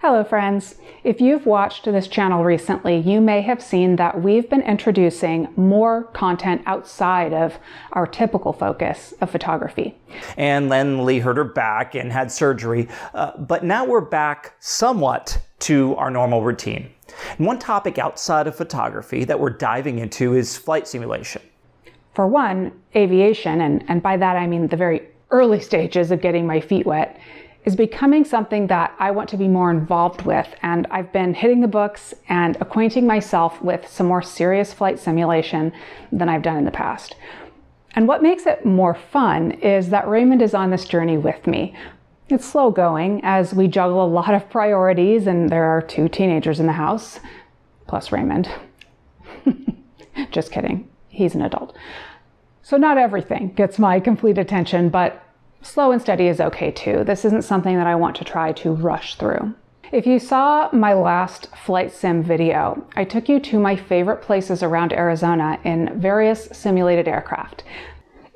Hello friends! If you've watched this channel recently, you may have seen that we've been introducing more content outside of our typical focus of photography. And then Leigh hurt her back and had surgery, but now we're back somewhat to our normal routine. And one topic outside of photography that we're diving into is flight simulation. For one, aviation, and by that I mean the very early stages of getting my feet wet, is becoming something that I want to be more involved with, and I've been hitting the books and acquainting myself with some more serious flight simulation than I've done in the past. And what makes it more fun is that Raymond is on this journey with me. It's slow going as we juggle a lot of priorities, and there are 2 teenagers in the house, plus Raymond. Just kidding, he's an adult. So not everything gets my complete attention, but slow and steady is okay too. This isn't something that I want to try to rush through. If you saw my last flight sim video, I took you to my favorite places around Arizona in various simulated aircraft.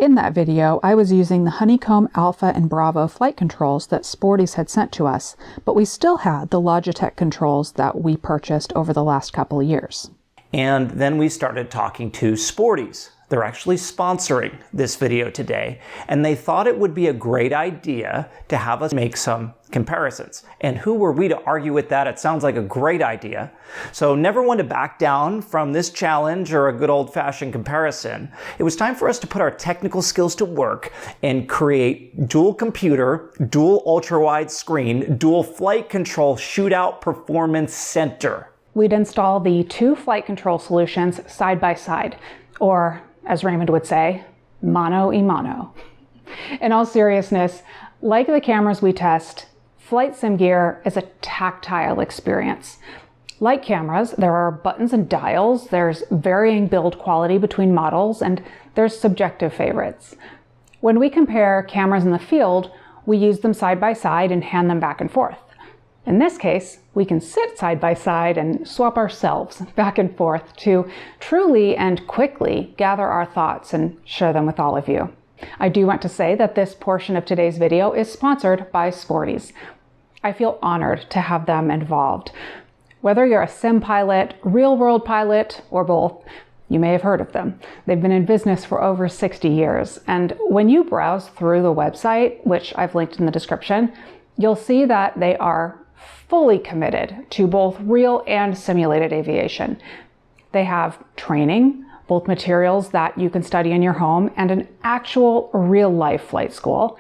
In that video, I was using the Honeycomb Alpha and Bravo flight controls that Sporties had sent to us, but we still had the Logitech controls that we purchased over the last couple of years. And then we started talking to Sporties. They're actually sponsoring this video today, and they thought it would be a great idea to have us make some comparisons. And who were we to argue with that? It sounds like a great idea. So never one to back down from this challenge or a good old-fashioned comparison. It was time for us to put our technical skills to work and create dual computer, dual ultra-wide screen, dual flight control shootout performance center. We'd install the 2 flight control solutions side by side, or as Raymond would say, mano a mano. In all seriousness, like the cameras we test, flight sim gear is a tactile experience. Like cameras, there are buttons and dials, there's varying build quality between models, and there's subjective favorites. When we compare cameras in the field, we use them side by side and hand them back and forth. In this case, we can sit side by side and swap ourselves back and forth to truly and quickly gather our thoughts and share them with all of you. I do want to say that this portion of today's video is sponsored by Sporties. I feel honored to have them involved. Whether you're a sim pilot, real-world pilot, or both, you may have heard of them. They've been in business for over 60 years, and when you browse through the website, which I've linked in the description, you'll see that they are fully committed to both real and simulated aviation. They have training, both materials that you can study in your home and an actual real-life flight school.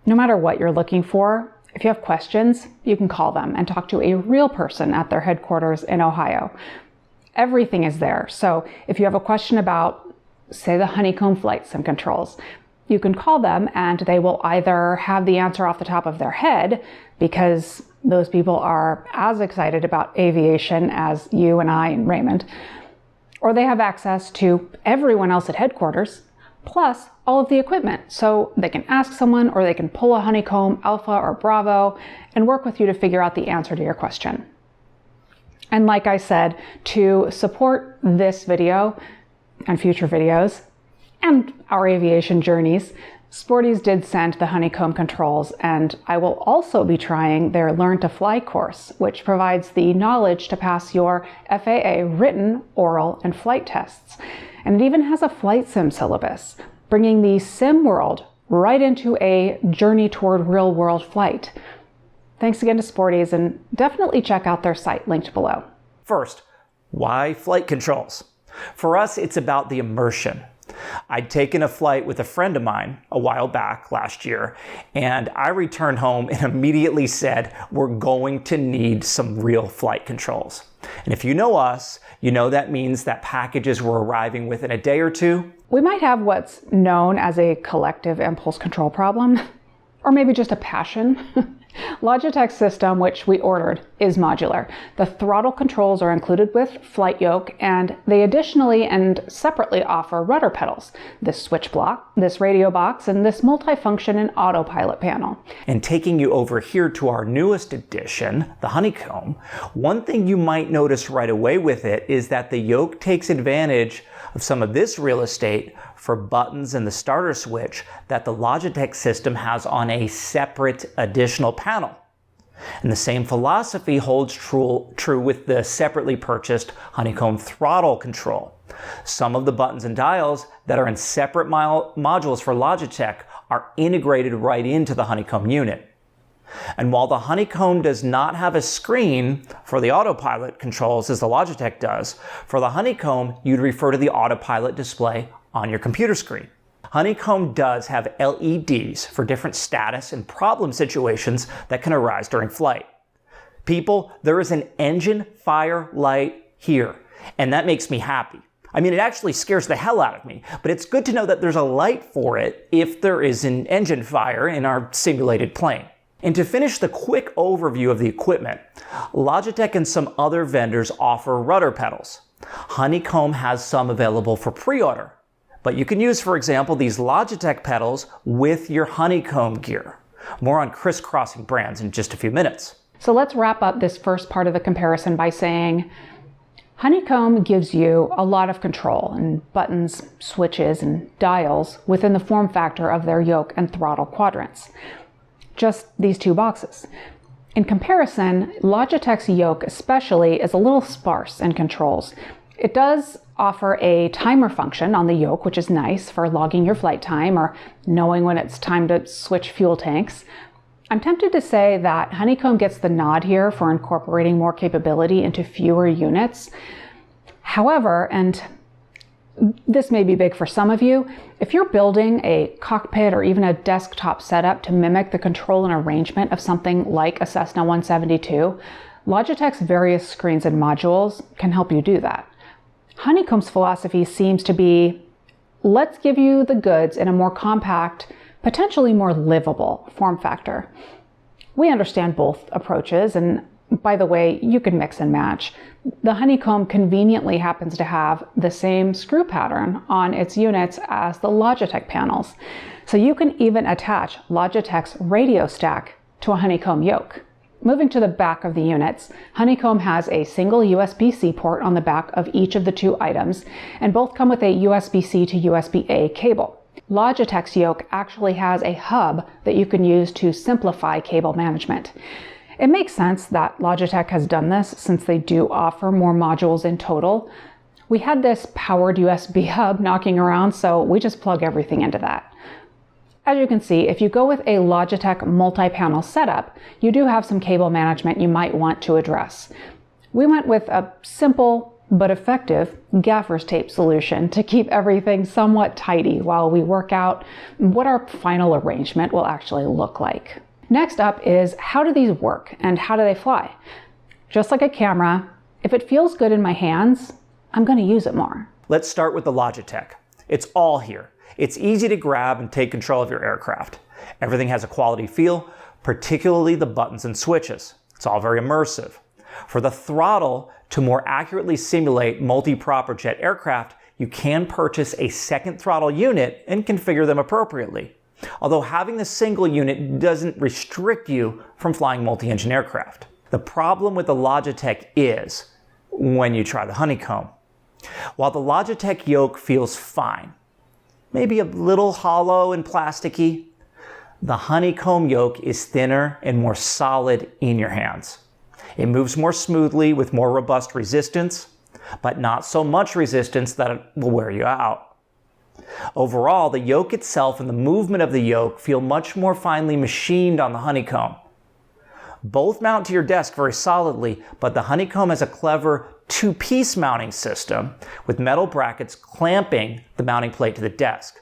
No matter what you're looking for, if you have questions, you can call them and talk to a real person at their headquarters in Ohio. Everything is there, so if you have a question about, say, the Honeycomb flight sim controls, you can call them and they will either have the answer off the top of their head, because those people are as excited about aviation as you and I and Raymond, or they have access to everyone else at headquarters, plus all of the equipment. So they can ask someone, or they can pull a Honeycomb Alpha or Bravo and work with you to figure out the answer to your question. And like I said, to support this video and future videos and our aviation journeys, Sporties did send the Honeycomb controls, and I will also be trying their Learn to Fly course, which provides the knowledge to pass your FAA written, oral, and flight tests. And it even has a flight sim syllabus, bringing the sim world right into a journey toward real-world flight. Thanks again to Sporties, and definitely check out their site linked below. First, why flight controls? For us, it's about the immersion. I'd taken a flight with a friend of mine a while back last year, and I returned home and immediately said, we're going to need some real flight controls. And if you know us, you know that means that packages were arriving within a day or 2. We might have what's known as a collective impulse control problem, or maybe just a passion. Logitech's system, which we ordered, is modular. The throttle controls are included with flight yoke, and they additionally and separately offer rudder pedals, this switch block, this radio box, and this multifunction and autopilot panel. And taking you over here to our newest addition, the Honeycomb, one thing you might notice right away with it is that the yoke takes advantage of some of this real estate for buttons and the starter switch that the Logitech system has on a separate additional panel. And the same philosophy holds true with the separately purchased Honeycomb throttle control. Some of the buttons and dials that are in separate modules for Logitech are integrated right into the Honeycomb unit. And while the Honeycomb does not have a screen for the autopilot controls as the Logitech does, for the Honeycomb, you'd refer to the autopilot display on your computer screen. Honeycomb does have LEDs for different status and problem situations that can arise during flight. People, there is an engine fire light here, and that makes me happy. I mean, it actually scares the hell out of me, but it's good to know that there's a light for it if there is an engine fire in our simulated plane. And to finish the quick overview of the equipment, Logitech and some other vendors offer rudder pedals. Honeycomb has some available for pre-order, but you can use, for example, these Logitech pedals with your Honeycomb gear. More on crisscrossing brands in just a few minutes. So let's wrap up this first part of the comparison by saying Honeycomb gives you a lot of control and buttons, switches, and dials within the form factor of their yoke and throttle quadrants. Just these two boxes. In comparison, Logitech's yoke especially is a little sparse in controls. It does offer a timer function on the yoke, which is nice for logging your flight time or knowing when it's time to switch fuel tanks. I'm tempted to say that Honeycomb gets the nod here for incorporating more capability into fewer units. However, and this may be big for some of you, if you're building a cockpit or even a desktop setup to mimic the control and arrangement of something like a Cessna 172, Logitech's various screens and modules can help you do that. Honeycomb's philosophy seems to be, let's give you the goods in a more compact, potentially more livable form factor. We understand both approaches, and by the way, you can mix and match. The Honeycomb conveniently happens to have the same screw pattern on its units as the Logitech panels. So you can even attach Logitech's radio stack to a Honeycomb yoke. Moving to the back of the units, Honeycomb has a single USB-C port on the back of each of the two items, and both come with a USB-C to USB-A cable. Logitech's yoke actually has a hub that you can use to simplify cable management. It makes sense that Logitech has done this since they do offer more modules in total. We had this powered USB hub knocking around, so we just plug everything into that. As you can see, if you go with a Logitech multi-panel setup, you do have some cable management you might want to address. We went with a simple but effective gaffer's tape solution to keep everything somewhat tidy while we work out what our final arrangement will actually look like. Next up is, how do these work and how do they fly? Just like a camera, if it feels good in my hands, I'm going to use it more. Let's start with the Logitech. It's all here. It's easy to grab and take control of your aircraft. Everything has a quality feel, particularly the buttons and switches. It's all very immersive. For the throttle, to more accurately simulate multi-proper jet aircraft, you can purchase a second throttle unit and configure them appropriately. Although having the single unit doesn't restrict you from flying multi-engine aircraft. The problem with the Logitech is when you try the Honeycomb. While the Logitech yoke feels fine, maybe a little hollow and plasticky, the Honeycomb yoke is thinner and more solid in your hands. It moves more smoothly with more robust resistance, but not so much resistance that it will wear you out. Overall, the yoke itself and the movement of the yoke feel much more finely machined on the Honeycomb. Both mount to your desk very solidly, but the Honeycomb has a clever two-piece mounting system with metal brackets clamping the mounting plate to the desk.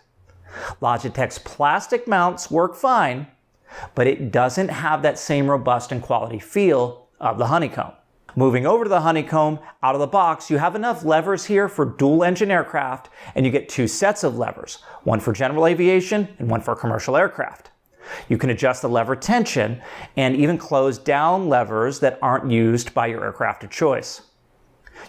Logitech's plastic mounts work fine, but it doesn't have that same robust and quality feel of the Honeycomb. Moving over to the Honeycomb, out of the box, you have enough levers here for dual-engine aircraft, and you get two sets of levers, one for general aviation and one for commercial aircraft. You can adjust the lever tension and even close down levers that aren't used by your aircraft of choice.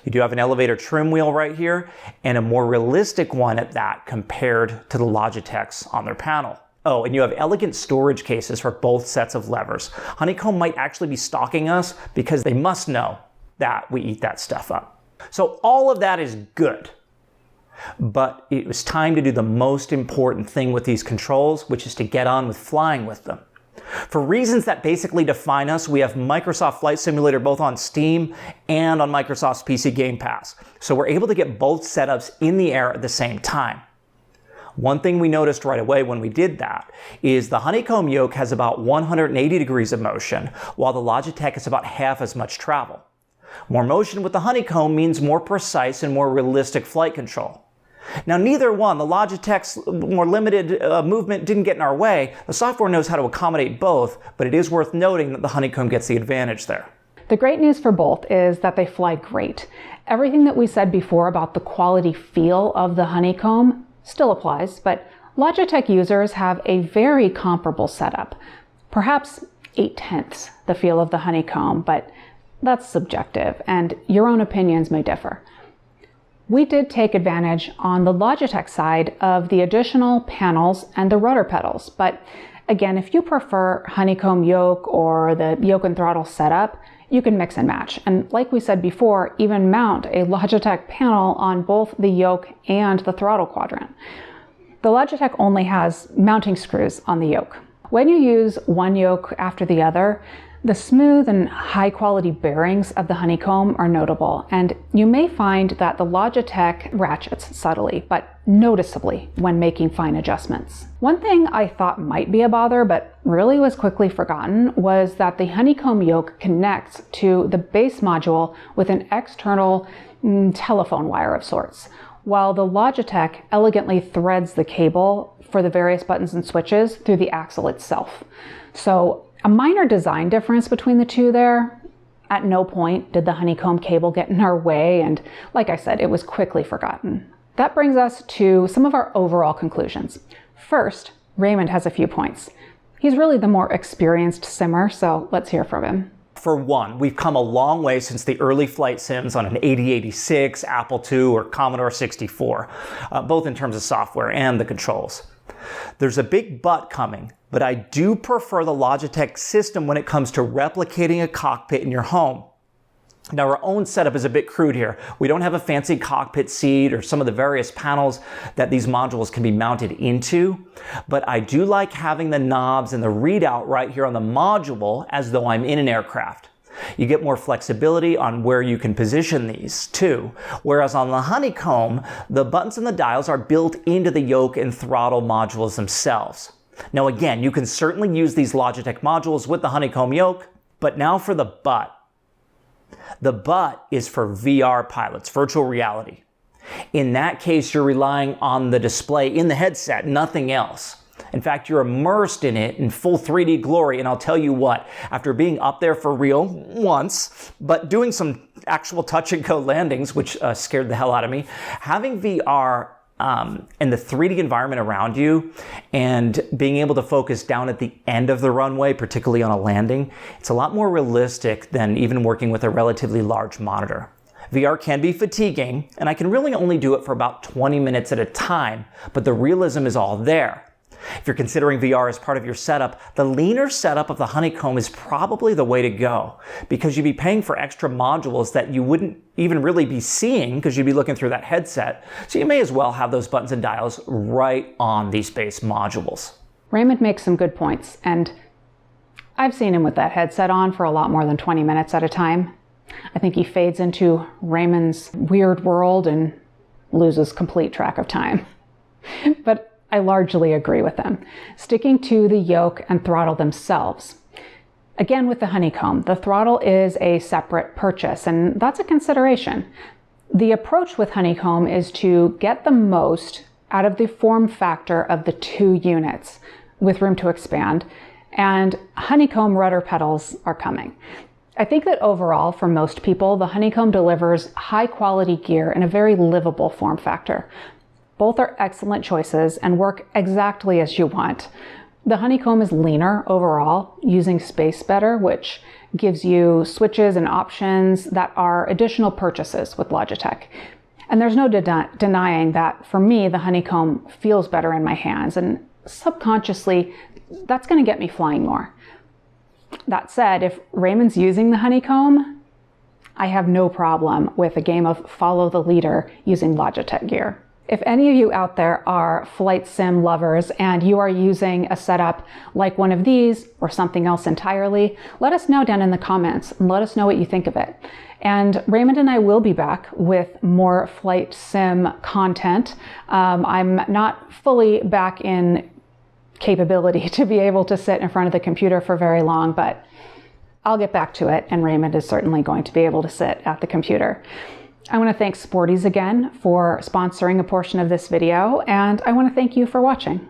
You do have an elevator trim wheel right here, and a more realistic one at that compared to the Logitechs on their panel. Oh, and you have elegant storage cases for both sets of levers. Honeycomb might actually be stalking us because they must know that we eat that stuff up. So all of that is good. But it was time to do the most important thing with these controls, which is to get on with flying with them. For reasons that basically define us, we have Microsoft Flight Simulator both on Steam and on Microsoft's PC Game Pass. So we're able to get both setups in the air at the same time. One thing we noticed right away when we did that is the Honeycomb yoke has about 180 degrees of motion, while the Logitech is about half as much travel. More motion with the Honeycomb means more precise and more realistic flight control. Now, neither one, the Logitech's more limited movement didn't get in our way. The software knows how to accommodate both, but it is worth noting that the Honeycomb gets the advantage there. The great news for both is that they fly great. Everything that we said before about the quality feel of the Honeycomb still applies, but Logitech users have a very comparable setup. Perhaps 8/10 the feel of the Honeycomb, but that's subjective, and your own opinions may differ. We did take advantage on the Logitech side of the additional panels and the rudder pedals, but again, if you prefer Honeycomb yoke or the yoke and throttle setup, you can mix and match. And like we said before, even mount a Logitech panel on both the yoke and the throttle quadrant. The Logitech only has mounting screws on the yoke. When you use one yoke after the other, the smooth and high quality bearings of the Honeycomb are notable, and you may find that the Logitech ratchets subtly, but noticeably when making fine adjustments. One thing I thought might be a bother, but really was quickly forgotten, was that the Honeycomb yoke connects to the base module with an external telephone wire of sorts, while the Logitech elegantly threads the cable for the various buttons and switches through the axle itself. So a minor design difference between the two there. At no point did the Honeycomb cable get in our way, and like I said, it was quickly forgotten. That brings us to some of our overall conclusions. First, Raymond has a few points. He's really the more experienced simmer, so let's hear from him. For one, we've come a long way since the early flight sims on an 8086, Apple II, or Commodore 64, both in terms of software and the controls. There's a big but coming, but I do prefer the Logitech system when it comes to replicating a cockpit in your home. Now, our own setup is a bit crude here. We don't have a fancy cockpit seat or some of the various panels that these modules can be mounted into, but I do like having the knobs and the readout right here on the module as though I'm in an aircraft. You get more flexibility on where you can position these too, whereas on the Honeycomb, the buttons and the dials are built into the yoke and throttle modules themselves. Now again, you can certainly use these Logitech modules with the Honeycomb yoke, but now for the but. The but is for VR pilots, virtual reality. In that case, you're relying on the display in the headset, nothing else. In fact, you're immersed in it in full 3D glory, and I'll tell you what, after being up there for real once, but doing some actual touch and go landings, which scared the hell out of me, having VR and the 3D environment around you and being able to focus down at the end of the runway, particularly on a landing, it's a lot more realistic than even working with a relatively large monitor. VR can be fatiguing, and I can really only do it for about 20 minutes at a time, but the realism is all there. If you're considering VR as part of your setup, the leaner setup of the Honeycomb is probably the way to go, because you'd be paying for extra modules that you wouldn't even really be seeing because you'd be looking through that headset. So you may as well have those buttons and dials right on these base modules. Raymond makes some good points, and I've seen him with that headset on for a lot more than 20 minutes at a time. I think he fades into Raymond's weird world and loses complete track of time. But I largely agree with them, sticking to the yoke and throttle themselves. Again, with the Honeycomb, the throttle is a separate purchase, and that's a consideration. The approach with Honeycomb is to get the most out of the form factor of the two units, with room to expand, and Honeycomb rudder pedals are coming. I think that overall, for most people, the Honeycomb delivers high-quality gear in a very livable form factor. Both are excellent choices and work exactly as you want. The Honeycomb is leaner overall, using space better, which gives you switches and options that are additional purchases with Logitech. And there's no denying that for me, the Honeycomb feels better in my hands, and subconsciously, that's going to get me flying more. That said, if Raymond's using the Honeycomb, I have no problem with a game of follow the leader using Logitech gear. If any of you out there are flight sim lovers and you are using a setup like one of these or something else entirely, let us know down in the comments and let us know what you think of it. And Raymond and I will be back with more flight sim content. I'm not fully back in capability to be able to sit in front of the computer for very long, but I'll get back to it, and Raymond is certainly going to be able to sit at the computer. I want to thank Sporties again for sponsoring a portion of this video, and I want to thank you for watching.